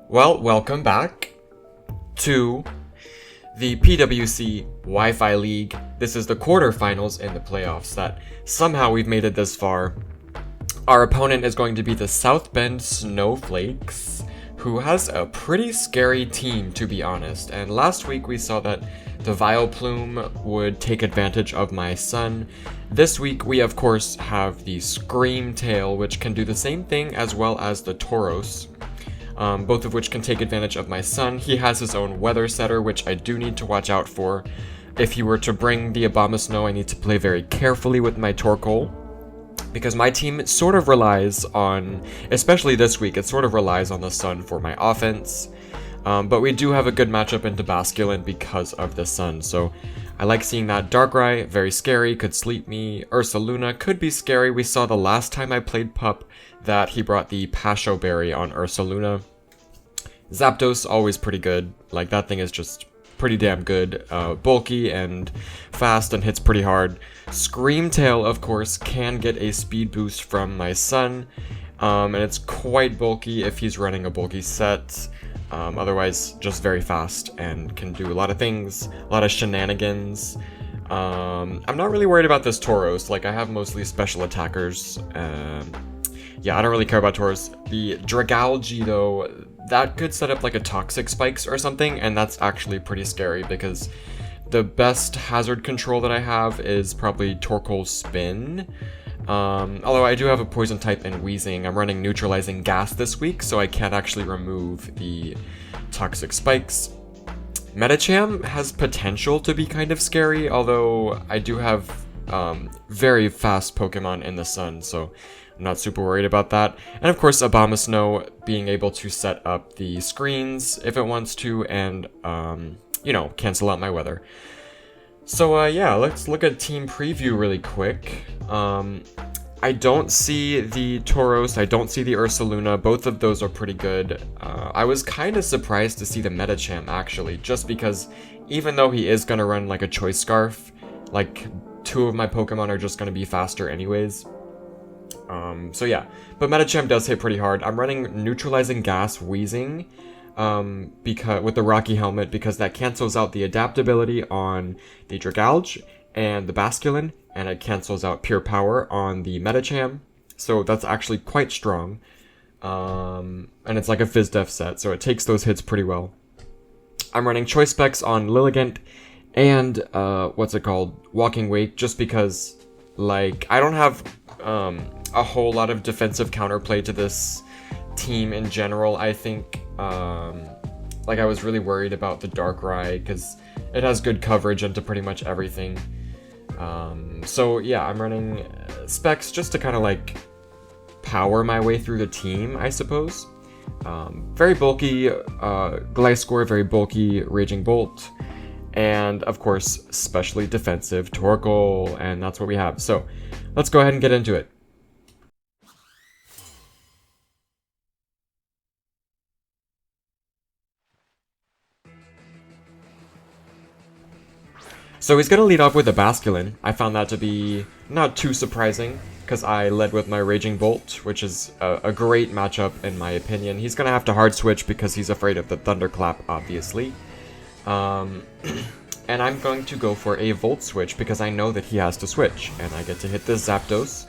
Well, welcome back to the PWC Wi-Fi League. This is the quarterfinals in the playoffs that somehow we've made it this far. Our opponent is going to be the South Bend Snowflakes, who has a pretty scary team, to be honest. And last week we saw that the Vileplume would take advantage of my Sun. This week we of course have the Screamtail, which can do the same thing, as well as the Tauros. Both of which can take advantage of my Sun. He has his own Weather Setter, which I do need to watch out for. If he were to bring the Abomasnow, I need to play very carefully with my Torkoal, because my team sort of relies on, especially this week, it sort of relies on the Sun for my offense. But we do have a good matchup into Basculin because of the Sun, so I like seeing that. Darkrai, very scary, could sleep me. Ursaluna could be scary. We saw the last time I played Pup that he brought the Pasho Berry on Ursaluna. Zapdos, always pretty good. Like, that thing is just pretty damn good. Bulky and fast and hits pretty hard. Screamtail, of course, can get a speed boost from my Sun. And it's quite bulky if he's running a bulky set. Otherwise, just very fast and can do a lot of things, a lot of shenanigans. I'm not really worried about this Tauros. Like, I have mostly special attackers. Yeah, I don't really care about Tauros. The Dragalge, though, that could set up like a Toxic Spikes or something, and that's actually pretty scary because the best hazard control that I have is probably Torkoal Spin. Although I do have a Poison type and Wheezing. I'm running Neutralizing Gas this week, so I can't actually remove the Toxic Spikes. Medicham has potential to be kind of scary, although I do have very fast Pokemon in the Sun, so I'm not super worried about that. And of course, Abomasnow being able to set up the screens if it wants to, and, you know, cancel out my weather. So, yeah, let's look at team preview really quick. I don't see the Tauros, I don't see the Ursaluna, both of those are pretty good. I was kind of surprised to see the Medicham, actually, just because even though he is going to run like a Choice Scarf, like, two of my Pokemon are just going to be faster anyways. So yeah, but Medicham does hit pretty hard. I'm running Neutralizing Gas Wheezing, because with the Rocky Helmet, because that cancels out the adaptability on the Dragalge and the Basculin, and it cancels out Pure Power on the Medicham, so that's actually quite strong. And it's like a Fizz-Def set, so it takes those hits pretty well. I'm running Choice Specs on Lilligant and, Walking Wake, just because, like, I don't have, a whole lot of defensive counterplay to this team in general. I think, like, I was really worried about the Darkrai, because it has good coverage into pretty much everything. So yeah, I'm running specs just to kind of like power my way through the team, I suppose. Very bulky Gliscor, very bulky Raging Bolt, and of course specially defensive Torkoal, and that's what we have. So let's go ahead and get into it. So he's going to lead off with a Basculin. I found that to be not too surprising, because I led with my Raging Bolt, which is a great matchup in my opinion. He's going to have to hard switch because he's afraid of the Thunderclap, obviously. And I'm going to go for a Volt Switch because I know that he has to switch, and I get to hit this Zapdos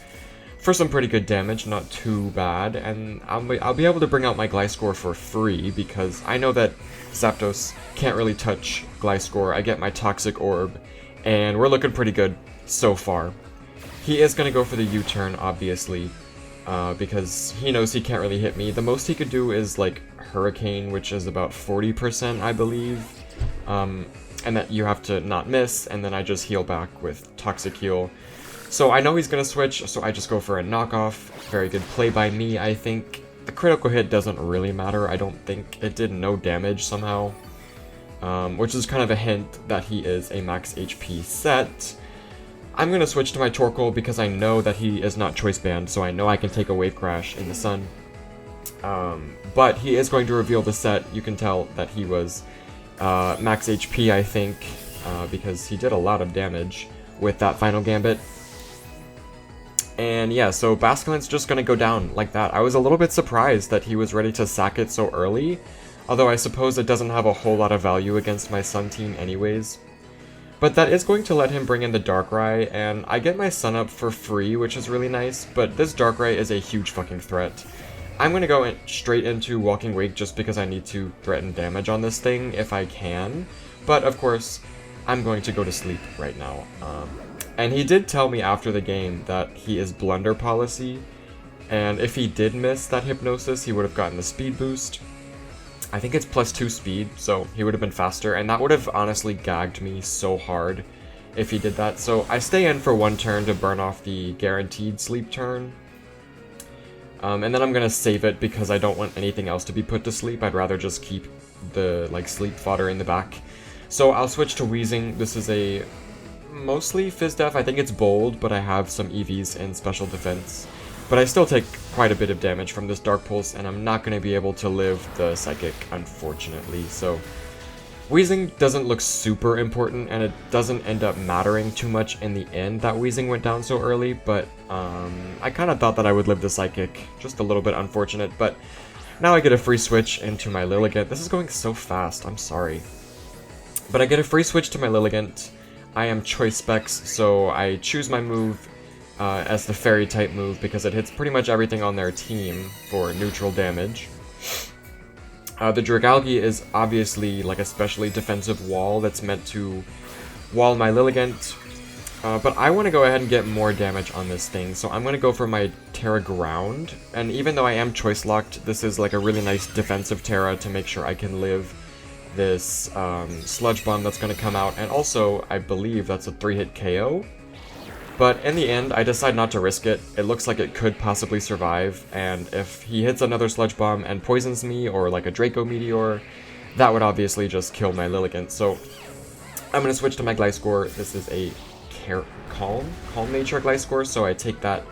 for some pretty good damage, not too bad, and I'll be able to bring out my Gliscor for free because I know that Zapdos can't really touch Gliscor. I get my Toxic Orb, and we're looking pretty good so far. He is going to go for the U-turn, obviously, because he knows he can't really hit me. The most he could do is, like, Hurricane, which is about 40%, I believe, and that you have to not miss, and then I just heal back with Toxic Heal. So I know he's going to switch, so I just go for a knockoff. Very good play by me, I think. The critical hit doesn't really matter, I don't think. It did no damage somehow, which is kind of a hint that he is a max HP set. I'm going to switch to my Torkoal because I know that he is not Choice Banned, so I know I can take a Wave Crash in the Sun. But he is going to reveal the set. You can tell that he was max HP, I think, because he did a lot of damage with that final Gambit. And yeah, so Basculin's just gonna go down like that. I was a little bit surprised that he was ready to sack it so early, Although I suppose it doesn't have a whole lot of value against my Sun team anyways. But that is going to let him bring in the Darkrai, and I get my Sun up for free, which is really nice, but this Darkrai is a huge fucking threat. I'm going to go straight into Walking Wake just because I need to threaten damage on this thing if I can. But of course, I'm going to go to sleep right now. And he did tell me after the game that he is Blunder Policy, and if he did miss that Hypnosis, he would have gotten the speed boost. I think it's +2 speed, so he would have been faster, and that would have honestly gagged me so hard if he did that. So I stay in for 1 turn to burn off the guaranteed sleep turn. And then I'm gonna save it because I don't want anything else to be put to sleep. I'd rather just keep the sleep fodder in the back. So I'll switch to Wheezing. This is a mostly Fizz Def. I think it's bold, but I have some EVs in special defense. But I still take quite a bit of damage from this Dark Pulse, and I'm not going to be able to live the Psychic, unfortunately. So Wheezing doesn't look super important, and it doesn't end up mattering too much in the end that Wheezing went down so early, but I kind of thought that I would live the Psychic. Just a little bit unfortunate, but now I get a free switch into my Lilligant. This is going so fast, I'm sorry. But I get a free switch to my Lilligant. I am Choice Specs, so I choose my move as the Fairy type move because it hits pretty much everything on their team for neutral damage. The Dragalge is obviously like a specially defensive wall that's meant to wall my Lilligant, but I want to go ahead and get more damage on this thing, so I'm going to go for my Terra Ground, and even though I am choice locked, this is like a really nice defensive Terra to make sure I can live this Sludge Bomb that's going to come out, and also I believe that's a 3-hit KO. But in the end, I decide not to risk it. It looks like it could possibly survive, and if he hits another Sludge Bomb and poisons me, or like a Draco Meteor, that would obviously just kill my Lilligant. So I'm going to switch to my Gliscor. This is a calm nature Gliscor, so I take that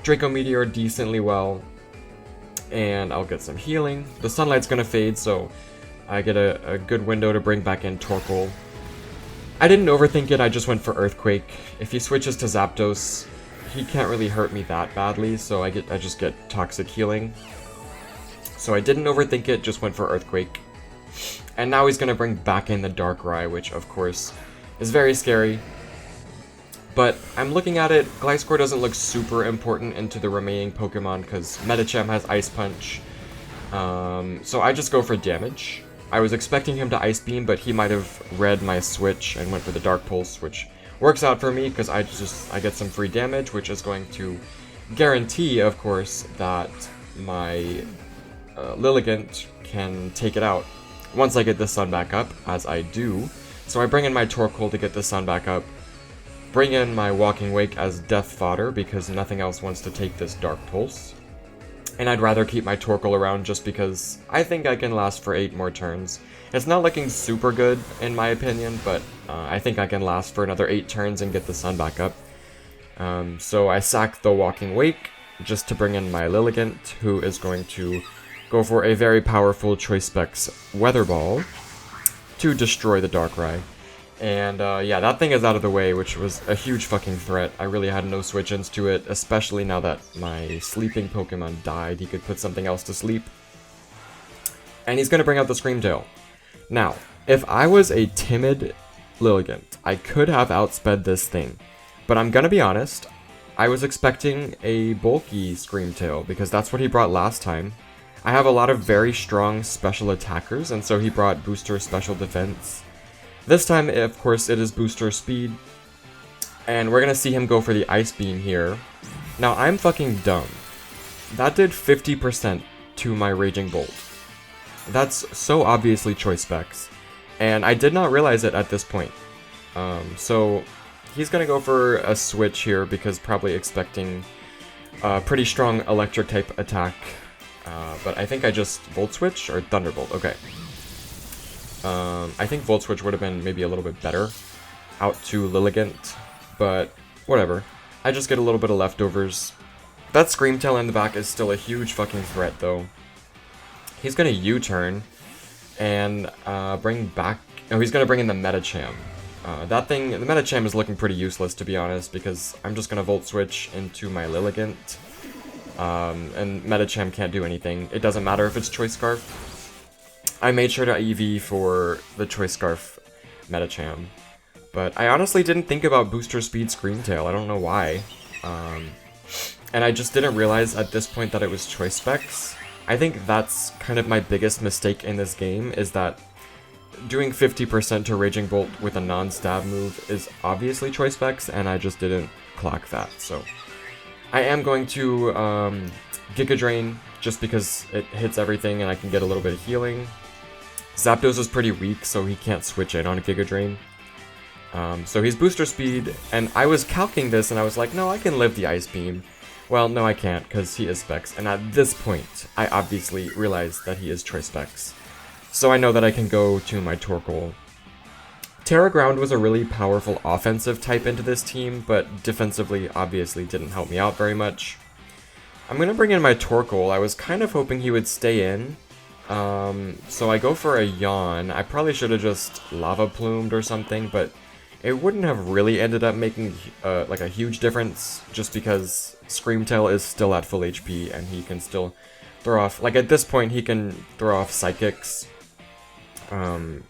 Draco Meteor decently well, and I'll get some healing. The sunlight's going to fade, so I get a good window to bring back in Torkoal. I didn't overthink it, I just went for Earthquake. If he switches to Zapdos, he can't really hurt me that badly, so I just get Toxic Healing. So I didn't overthink it, just went for Earthquake. And now he's going to bring back in the Darkrai, which of course is very scary. But I'm looking at it, Gliscor doesn't look super important into the remaining Pokemon because Medicham has Ice Punch. So I just go for damage. I was expecting him to Ice Beam, but he might have read my switch and went for the Dark Pulse, which works out for me because I get some free damage, which is going to guarantee, of course, that my Lilligant can take it out once I get the sun back up, as I do. So I bring in my Torkoal to get the sun back up, bring in my Walking Wake as death fodder because nothing else wants to take this Dark Pulse. And I'd rather keep my Torkoal around just because I think I can last for 8 more turns. It's not looking super good, in my opinion, but I think I can last for another 8 turns and get the sun back up. So I sack the Walking Wake just to bring in my Lilligant, who is going to go for a very powerful Choice Specs Weather Ball to destroy the Darkrai. And yeah, that thing is out of the way, which was a huge fucking threat. I really had no switch-ins to it, especially now that my sleeping Pokemon died. He could put something else to sleep. And he's going to bring out the Screamtail. Now, if I was a timid Lilligant, I could have outsped this thing. But I'm going to be honest, I was expecting a bulky Screamtail, because that's what he brought last time. I have a lot of very strong special attackers, and so he brought booster special defense. This time, of course, it is booster speed, and we're gonna see him go for the Ice Beam here. Now, I'm fucking dumb. That did 50% to my Raging Bolt. That's so obviously Choice Specs, and I did not realize it at this point. So, he's gonna go for a switch here, because probably expecting a pretty strong Electric-type attack. But I think I just Volt Switch, or Thunderbolt, okay. I think Volt Switch would have been maybe a little bit better out to Lilligant, but whatever. I just get a little bit of leftovers. That Screamtail in the back is still a huge fucking threat, though. He's gonna U-turn and bring back... Oh, he's gonna bring in the Medicham. That thing, the Medicham is looking pretty useless, to be honest, because I'm just gonna Volt Switch into my Lilligant. And Medicham can't do anything. It doesn't matter if it's Choice Scarf. I made sure to EV for the Choice Scarf Medicham. But I honestly didn't think about Booster Speed Screamtail, I don't know why. And I just didn't realize at this point that it was Choice Specs. I think that's kind of my biggest mistake in this game, is that doing 50% to Raging Bolt with a non-stab move is obviously Choice Specs, and I just didn't clock that. So I am going to Giga Drain, just because it hits everything and I can get a little bit of healing. Zapdos is pretty weak, so he can't switch in on Giga Drain. So he's Booster Speed, and I was calcing this and I was like, no, I can live the Ice Beam. Well, no I can't, because he is Specs, and at this point, I obviously realized that he is Choice Specs. So I know that I can go to my Torkoal. Terra Ground was a really powerful offensive type into this team, but defensively obviously didn't help me out very much. I'm going to bring in my Torkoal. I was kind of hoping he would stay in. So I go for a Yawn. I probably should have just Lava Plumed or something, but it wouldn't have really ended up making like a huge difference, just because Screamtail is still at full HP and he can still throw off, like at this point he can throw off Psychics. When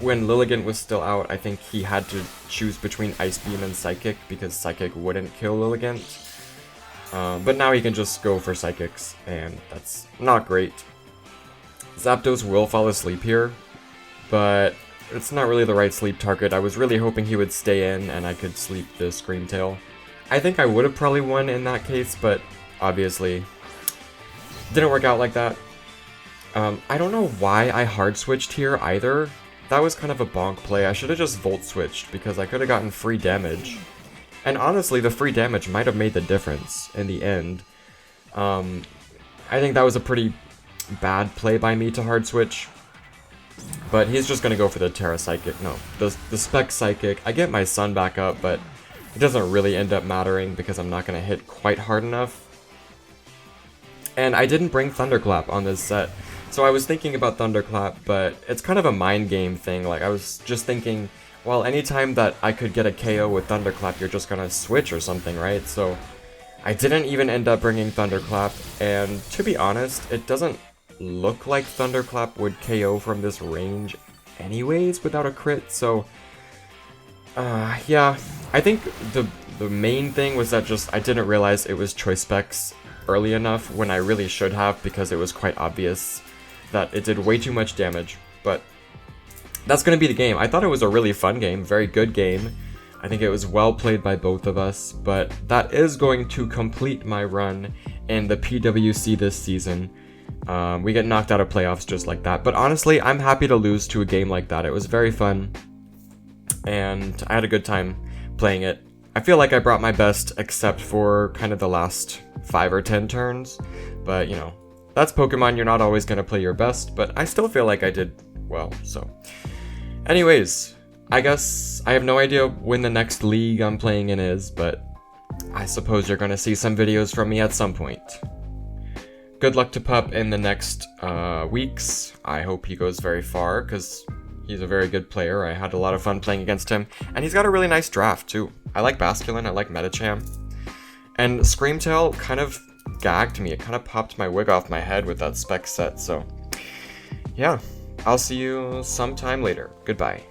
Lilligant was still out, I think he had to choose between Ice Beam and Psychic because Psychic wouldn't kill Lilligant. But now he can just go for Psychics, and that's not great. Zapdos will fall asleep here, but it's not really the right sleep target. I was really hoping he would stay in and I could sleep the Screamtail. I think I would have probably won in that case, but obviously didn't work out like that. I don't know why I hard switched here either. That was kind of a bonk play. I should have just Volt switched because I could have gotten free damage. And honestly, the free damage might have made the difference in the end. I think that was a pretty bad play by me to hard switch. But he's just going to go for the Terra Psychic. No, the Spec Psychic. I get my Sun back up, but it doesn't really end up mattering because I'm not going to hit quite hard enough. And I didn't bring Thunderclap on this set. So I was thinking about Thunderclap, but it's kind of a mind game thing. Like, I was just thinking, well, anytime that I could get a KO with Thunderclap, you're just gonna switch or something, right? So I didn't even end up bringing Thunderclap, and to be honest, it doesn't look like Thunderclap would KO from this range anyways without a crit, so yeah. I think the main thing was that just I didn't realize it was Choice Specs early enough when I really should have, because it was quite obvious that it did way too much damage. But that's going to be the game. I thought it was a really fun game, very good game. I think it was well played by both of us, but that is going to complete my run in the PWC this season. We get knocked out of playoffs just like that, but honestly, I'm happy to lose to a game like that. It was very fun, and I had a good time playing it. I feel like I brought my best, except for kind of the last 5 or 10 turns, but you know, that's Pokemon, you're not always going to play your best, but I still feel like I did well, so. Anyways, I guess I have no idea when the next league I'm playing in is, but I suppose you're going to see some videos from me at some point. Good luck to Pup in the next weeks. I hope he goes very far, because he's a very good player. I had a lot of fun playing against him, and he's got a really nice draft too. I like Basculin, I like Medicham, and Screamtail kind of gagged me. It kind of popped my wig off my head with that spec set, so yeah. I'll see you sometime later. Goodbye.